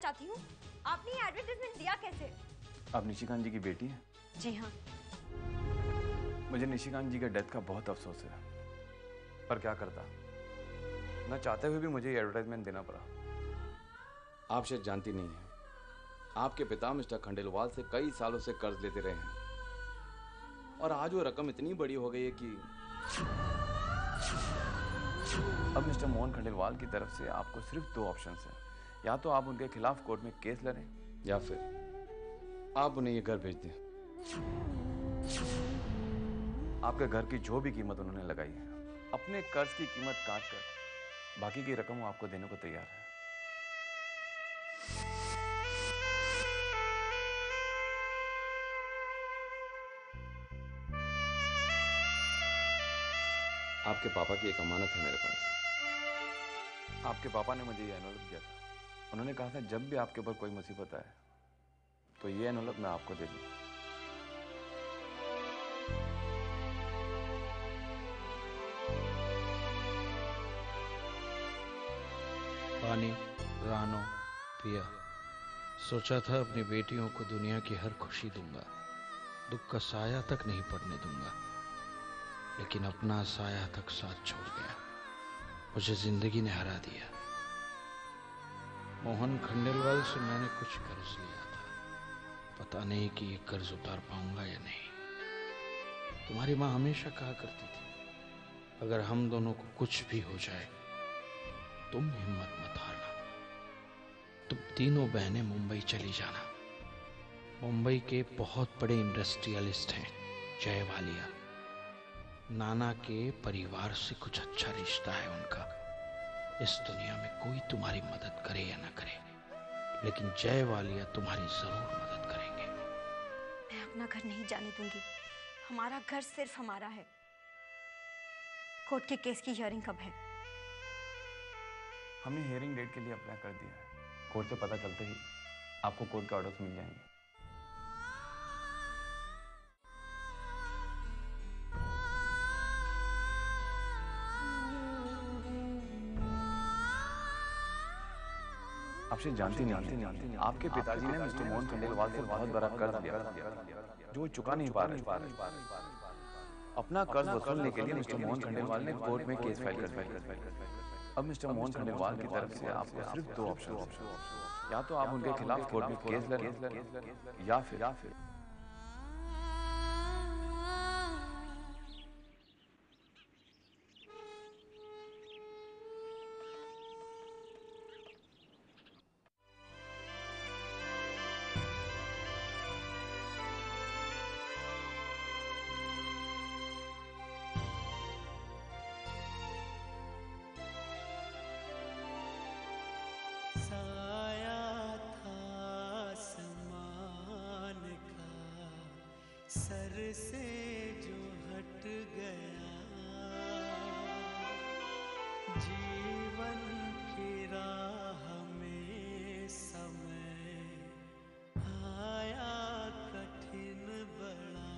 चाहती हूँ, आपने ये एडवर्टाइजमेंट दिया कैसे? आप निशिकांत जी की बेटी हैं? जी हाँ। मुझे निशिकांत जी के डेथ का बहुत अफसोस है, पर क्या करता, न चाहते हुए भी मुझे ये एडवर्टाइजमेंट देना पड़ा। आप शायद जानती नहीं हैं, आपके पिता मिस्टर खंडेलवाल से कई सालों से कर्ज लेते रहे हैं और आज वो रकम इतनी बड़ी हो गई है कि अब मिस्टर मोहन खंडेलवाल की तरफ से आपको सिर्फ दो ऑप्शंस हैं। या तो आप उनके खिलाफ कोर्ट में केस लड़ें या फिर आप उन्हें ये घर भेज दें। आपके घर की जो भी कीमत उन्होंने लगाई है, अपने कर्ज की कीमत काट कर बाकी की रकम वो आपको देने को तैयार है। आपके पापा की एक अमानत है मेरे पास। आपके पापा ने मुझे ये एनवलप दिया था। उन्होंने कहा था जब भी आपके ऊपर कोई मुसीबत आए तो ये एनवलप मैं आपको दे दूं। पानी, रानो, पिया। सोचा था अपनी बेटियों को दुनिया की हर खुशी दूंगा, दुख का साया तक नहीं पड़ने दूंगा, लेकिन अपना साया तक साथ छोड़ गया। मुझे जिंदगी ने हरा दिया। मोहन खंडेलवाल से मैंने कुछ कर्ज लिया था, पता नहीं कि ये कर्ज उतार पाऊंगा या नहीं। तुम्हारी माँ हमेशा कहा करती थी, अगर हम दोनों को कुछ भी हो जाए तुम हिम्मत मत हारना, तुम तीनों बहनें मुंबई चली जाना। मुंबई के बहुत बड़े इंडस्ट्रियलिस्ट हैं जय वालिया। नाना के परिवार से कुछ अच्छा रिश्ता है उनका। इस दुनिया में कोई तुम्हारी मदद करे या ना करे, लेकिन जय वालिया तुम्हारी जरूर मदद करेंगे। मैं अपना घर नहीं जाने दूंगी। हमारा घर सिर्फ हमारा है। कोर्ट के केस की हियरिंग कब है? हमने हियरिंग डेट के लिए अप्लाई कर दिया है। कोर्ट से पता चलते ही आपको कोर्ट के ऑर्डर्स मिल जाएंगे। आप शायद जानती नहीं, आपके पिताजी ने मिस्टर मोहन खंडेलवाल से बहुत बड़ा कर्ज लिया जो वो चुका नहीं पा रहे। अपना कर्ज वसूलने के लिए मिस्टर मोहन खंडेलवाल ने कोर्ट में केस फाइल कर। अब मिस्टर मोहन खंडेलवाल की तरफ से आपको सिर्फ दो ऑप्शन, या तो आप उनके खिलाफ कोर्ट में केस लड़ें या फिर सर से जो हट गया, जीवन की राह में समय आया कठिन बड़ा।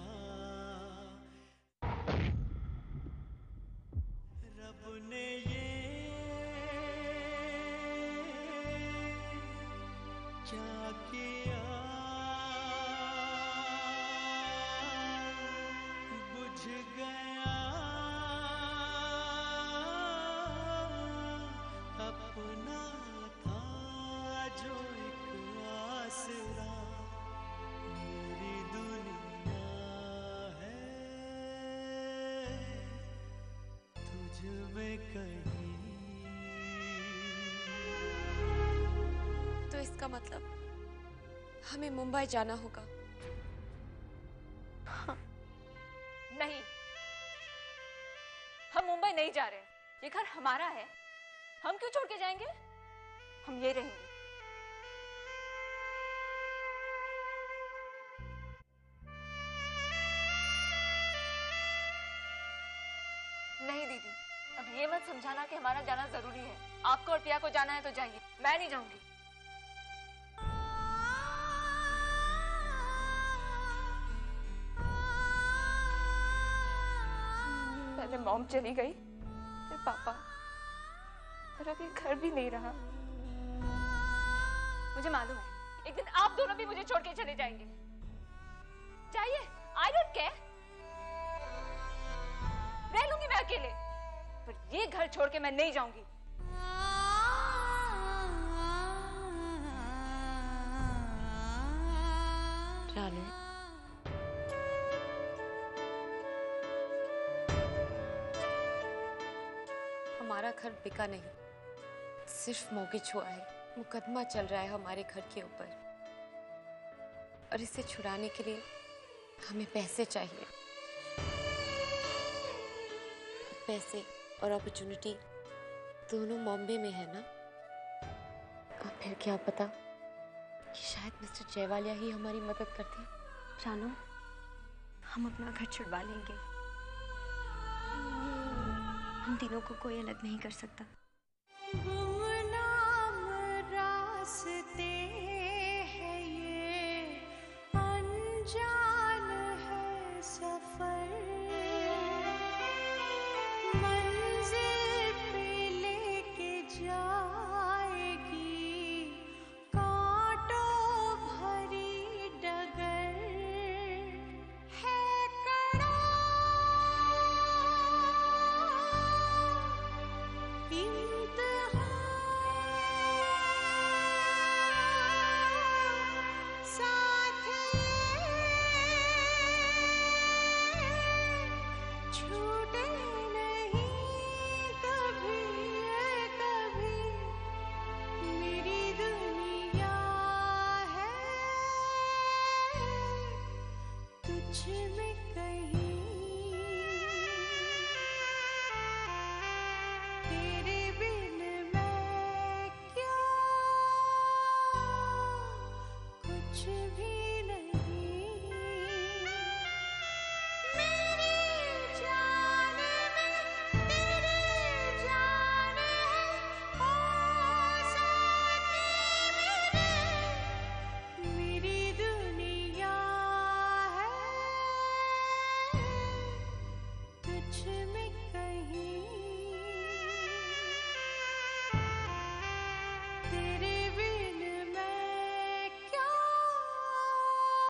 रब ने ये क्या किया, गया अपना था जो एक आसरा, मेरी दुनिया है तुझ में कहीं। तो इसका मतलब हमें मुंबई जाना होगा। हाँ। नहीं, हम मुंबई नहीं जा रहे। ये घर हमारा है, हम क्यों छोड़ के जाएंगे? हम ये रहेंगे। नहीं दीदी, अब ये मत समझाना कि हमारा जाना जरूरी है। आपको और पिया को जाना है तो जाइए, मैं नहीं जाऊंगी। पहले मॉम चली गई, फिर पापा, और अब ये घर भी नहीं रहा। मुझे मालूम है एक दिन आप दोनों भी मुझे छोड़ के चले जाएंगे। जाइए, आई डोंट केयर, रह लूंगी मैं अकेले, पर ये घर छोड़ के मैं नहीं जाऊंगी। रानू, हमारा घर बिका नहीं, सिर्फ मौगिज हुआ है। मुकदमा चल रहा है हमारे घर के ऊपर और इसे छुड़ाने के लिए हमें पैसे चाहिए। पैसे और अपॉर्चुनिटी दोनों बॉम्बे में है ना। अब फिर क्या पता कि शायद मिस्टर जयवालिया ही हमारी मदद करते। रानू, हम अपना घर छुड़वा लेंगे। हम तीनों को कोई अलग नहीं कर सकता।